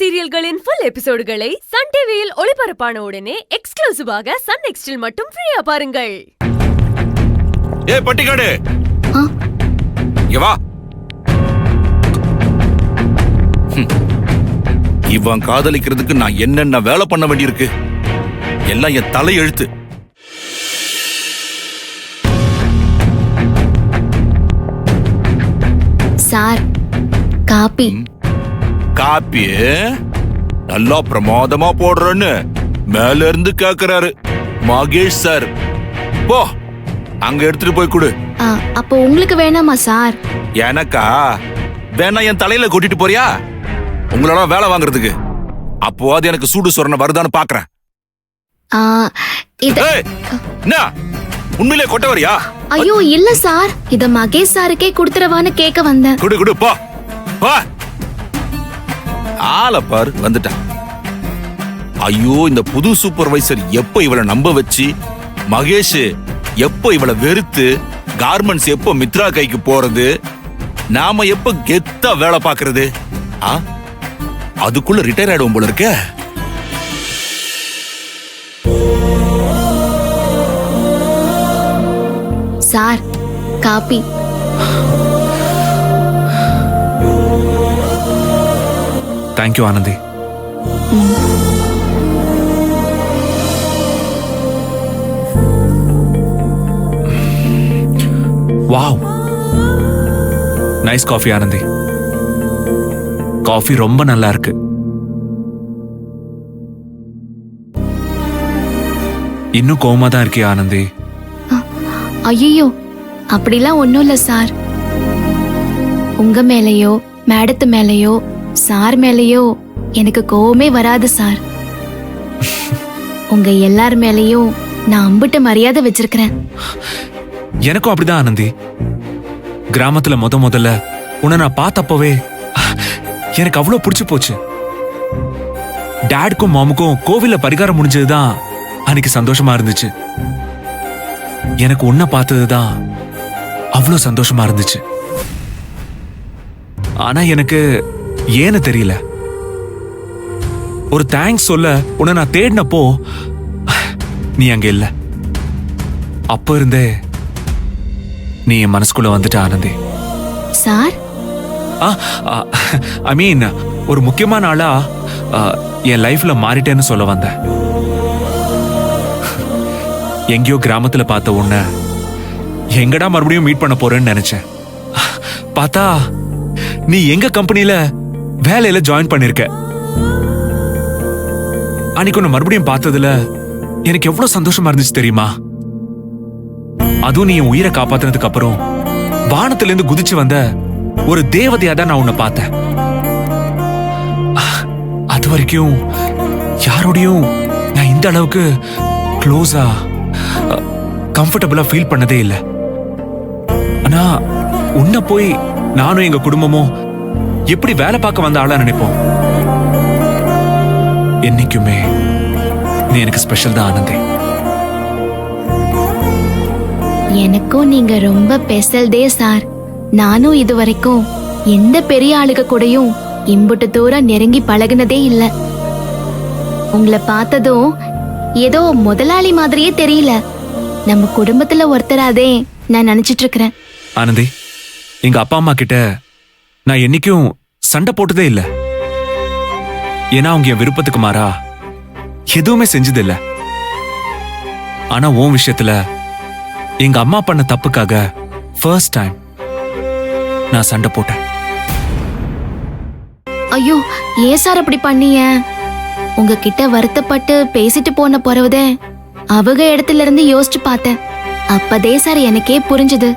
சீரியல்களின் full எபிசோடுகளை Sun டிவியில் ஒளிபரப்பான உடனே எக்ஸ்க்ளூசிவாக சன் நெக்ஸ்டில் மட்டும் ஃப்ரீயா பாருங்கள். ஏய் பட்டிக்காடு, இங்க வா. இவன் காதலிக்கிறதுக்கு நான் என்னென்ன வேலை பண்ண வேண்டியிருக்கு, எல்லாம் என் தலையெழுத்து. Sir, copy. காப்பி நல்லா பிரமாதமா போடுறன்னு மேல இருந்து கேக்குறாரு மகேஷ் சார். போ, அங்க எடுத்துட்டு போய் கொடு. அப்போ உங்களுக்கு வேணாமா சார்? எனக்கா வேணா, என் தலையில கொட்டிட்டு போறியா உங்களோட வேலை வாங்குறதுக்கு? அப்போ அது எனக்கு சூடு சொரண வருதான்னு பாக்குறேன். என்ன உண்மையிலே கொட்ட வரியா? ஐயோ இல்ல சார், இத மகேஷ் சாருக்கே குடுத்துறவான்னு கேட்க வந்தேன். குடு குடு, போ போ. ஆளை பாரு, வந்துட்டான். ஐயோ, இந்த புது சூப்பர்வைசர் எப்ப இவளை நம்ப வச்சு, மகேஷ் எப்ப இவளை வெறுத்து, கார்மெண்ட்ஸ் எப்ப மித்ரா கைக்கு போறது, நாம எப்ப கெத்தா வேலை பாக்குறது, அதுக்குள்ள ரிட்டையர் ஆயிடுவோம் போல இருக்க. Sir, coffee. Thank you Anandhi. Wow, nice coffee Anandhi. Coffee ரொம்ப நல்லா இருக்கு. இன்னும் கோவமா தான் இருக்கே ஆனந்தி? ஐயோ, அப்படிலாம் ஒண்ணும் இல்ல சார். உங்க மேலையோ மேடத்து மேலையோ சார் மேலையோ எனக்கு கோவமே வராது சார். உங்க எல்லார் மேலையும் நான் அம்பிட்ட மரியாதை வச்சிருக்கிறேன். எனக்கும் அப்படிதான் ஆனந்தி. கிராமத்துல முதல்ல உன்னை நான் பார்த்தப்பவே எனக்கு அவ்வளவு பிடிச்சு போச்சு. டாடுக்கும் மாமுக்கும் கோவில்ல பரிகாரம் முடிஞ்சதுதான் அன்னைக்கு சந்தோஷமா இருந்துச்சு. எனக்கு உன்னை பார்த்ததுதான் அவ்வளவு சந்தோஷமா இருந்துச்சு. ஆனா எனக்கு ஏன்னு தெரியல, ஒரு தேங்க்ஸ் சொல்ல உன்னை நான் தேடினப்போ நீ அங்க இல்ல. அப்ப இருந்தே நீ என் மனசுக்குள்ள வந்துட்ட ஆனந்தி. சார், ஐ மீன், ஒரு முக்கியமான ஆளா என் லைஃப்ல மாறிட்டேன்னு சொல்ல வந்த. எங்கேயோ கிராமத்துல பார்த்த உன்னை எங்கடா மறுபடியும் மீட் பண்ண போறேன்னு நினைச்சேன். பார்த்தா நீ எங்க கம்பெனில வேலையில ஜாயின் பண்ணிருக்க. அன்னைக்கு உன்னை மறுபடியும் பார்த்ததுல எனக்கு எவ்வளவு சந்தோஷமா இருந்துச்சு தெரியுமா? அதுவும் நீ என் உயிரை காப்பாத்தினதுக்கு அப்புறம் வானத்துல இருந்து குதிச்சு வந்த ஒரு தேவதையா தான் நான் உன்னை பார்த்தேன். அது வரைக்கும் யாரோடையும் நான் இந்த அளவுக்கு க்ளோஸா கம்ஃபர்டபுளா ஃபீல் பண்ணதே இல்லை. ஆனா உன்னை போய் நானும் எங்க குடும்பமும் எப்படி வேலை பார்க்க வந்த ஆளா நினைப்போம். என்னைக்குமே நீ எனக்கு ஸ்பெஷல் தான் ஆனந்தி. எனக்கும் நீங்க ரொம்ப ஸ்பெஷல் டே சார். நானும் இது வரைக்கும் எந்த பெரிய ஆளுக கூடயும் இம்புட்டு தூரம் நெருங்கி பழகுனதே இல்ல. உங்களை பார்த்ததும் ஏதோ முதலாளி மாதிரியே தெரியல, நம்ம குடும்பத்துல ஒருத்தராதே நான் நினைச்சிட்டு இருக்கிறேன். ஆனந்தி, எங்க அப்பா அம்மா கிட்ட நான் என்னைக்கும் சண்டை போட்டதே இல்ல. ஏன்னா அவங்க என் விருப்பத்துக்கு மாறா எதுவுமே செஞ்சது இல்ல. ஆனா உன் விஷயத்துல எங்க அம்மா பண்ண தப்புக்காக ஃபர்ஸ்ட் டைம் நான் சண்டை போட்டேன். ஐயோ, ஏன் சார் அப்படி பண்ணீங்க? உங்ககிட்ட வருத்தப்பட்டு பேசிட்டு போன பிறகுதே அவங்க இடத்துல இருந்து யோசிச்சு பார்த்தேன். அப்பதே சார் எனக்கே புரிஞ்சுது,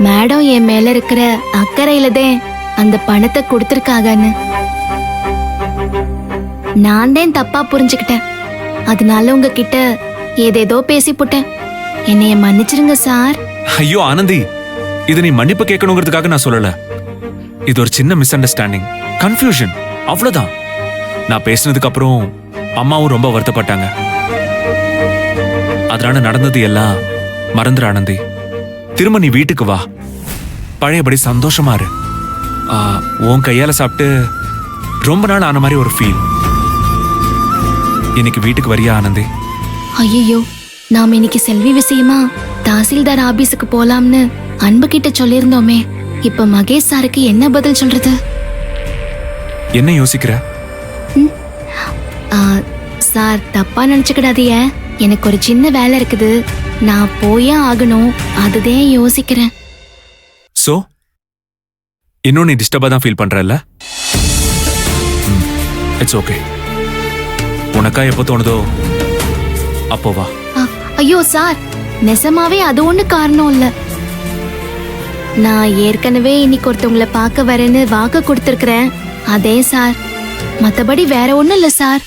மேடம் என் மேல இருக்கிற அக்கறையிலதே அந்த பணத்தை கொடுத்திருக்காங்கன்னு. நான் தான் தப்பா புரிஞ்சுக்கிட்டேன். அதனால உங்ககிட்ட ஏதேதோ பேசி போட்டேன். என்னைய மன்னிச்சிருங்க சார். ஐயோ ஆனந்தி, இது நீ மன்னிப்பு கேட்கணுங்கிறதுக்காக நான் சொல்லல. இது ஒரு சின்ன மிஸ் அண்டர்ஸ்டாண்டிங், கன்ஃபியூஷன், அவ்வளவுதான். நான் பேசினதுக்கு அப்புறம் அம்மாவும் ரொம்ப வருத்தப்பட்டாங்க. அதனால நடந்தது எல்லாம் மறந்துரு ஆனந்தி. திரும்ப நீ வீட்டுக்கு வா, பழையபடி சந்தோஷமா இரு. உன் கையால சாப்பிட்டு ரொம்ப நாள் ஆன மாதிரி ஒரு ஃபீல். இன்னைக்கு வீட்டுக்கு வரியா ஆனந்தே? ஐயோ, நாம இன்னைக்கு செல்வி விஷயமா தாசில்தார் ஆபீஸுக்கு போலாம்னு அன்பு கிட்ட சொல்லியிருந்தோமே. இப்ப மகேஷ் சாருக்கு என்ன பதில் சொல்றது? என்ன யோசிக்கிற? ஆ, சார் தப்பா நினைச்சுக்கிடாதீங்க. எனக்கு ஒரு சின்ன வேலை இருக்குது, நான் போயே ஆகணும். அதுதான் யோசிக்கிறேன். சோ இன்னும் நீ டிஸ்டர்பா தான் ஃபீல் பண்றல்ல? It's okay. உனக்கா எப்போ தோணுதோ அப்போ வா. ஐயோ சார், நெசமாவே அது ஒண்ணு காரணம் இல்ல. நான் ஏற்கனவே இன்னைக்கு ஒருத்தவங்களை பார்க்க வரேன்னு வாக்கு கொடுத்திருக்கிறேன். அதே சார், மத்தபடி வேற ஒண்ணும் இல்ல சார்.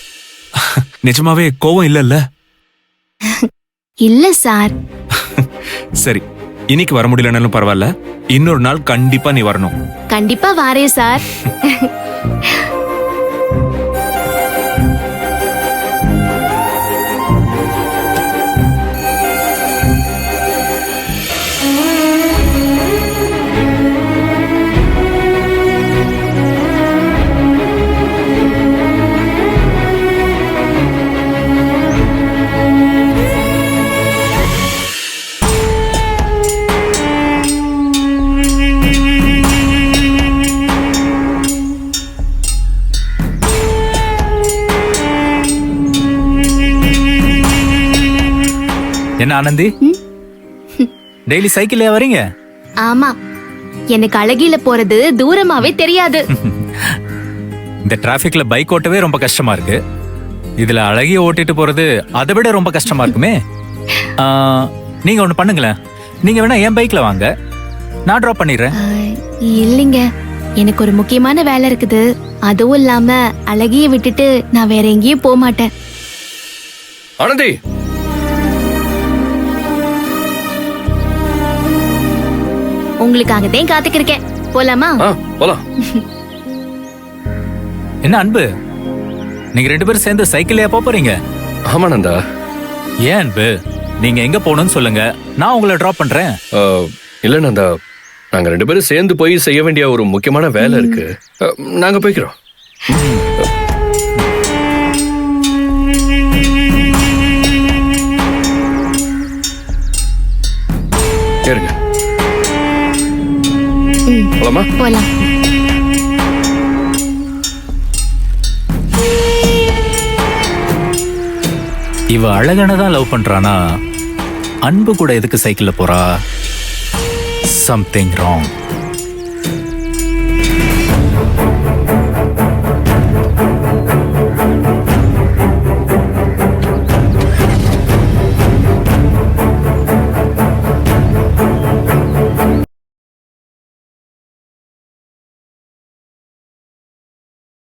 நிஜமாவே கோவம் இல்லல்ல? இல்ல சார். சரி, இன்னைக்கு வர முடியலனாலும் பரவாயில்ல, இன்னொரு நாள் கண்டிப்பா நீ வரணும். கண்டிப்பா வாரேன் சார். என்ன ஆனந்தி, டெய்லி சைக்கிள்லயா வரீங்க? ஆமா, எனக்கு அழகில போறது தூரமாவே தெரியாது. இந்த டிராபிக்ல பைக் ஓட்டவே ரொம்ப கஷ்டமா இருக்கு, இதுல அழகிய ஓட்டிட்டு போறது அதை விட ரொம்ப கஷ்டமா இருக்குமே. நீங்க ஒண்ணு பண்ணுங்களேன், நீங்க வேணா என் பைக்ல வாங்க, நான் டிராப் பண்ணிடுறேன். இல்லைங்க, எனக்கு ஒரு முக்கியமான வேலை இருக்குது. அதுவும் இல்லாம அழகிய விட்டுட்டு நான் வேற எங்கேயும் போக மாட்டேன். ஆனந்தி, உங்களுக்காக தான் காத்துக்கிருக்கேன். போலாமா? போலாம். என்ன அன்பு, நீங்க ரெண்டு பேரும் சேர்ந்து சைக்கிள்லயா போறீங்க? ஆமா நந்தா. ஏன் அன்பு, நீங்க எங்க போகணும்னு சொல்லுங்க, நான் உங்களை டிராப் பண்றேன். இல்ல நந்தா, நாங்க ரெண்டு பேரும் சேர்ந்து போய் செய்ய வேண்டிய ஒரு முக்கியமான வேலை இருக்கு. நாங்க போய்க்கிறோம். இருங்க, போலாமா? போலாம். இவ அழகனை தான் லவ் பண்றானா? அன்பு கூட எதுக்கு சைக்கிள்ல போறா? Something wrong.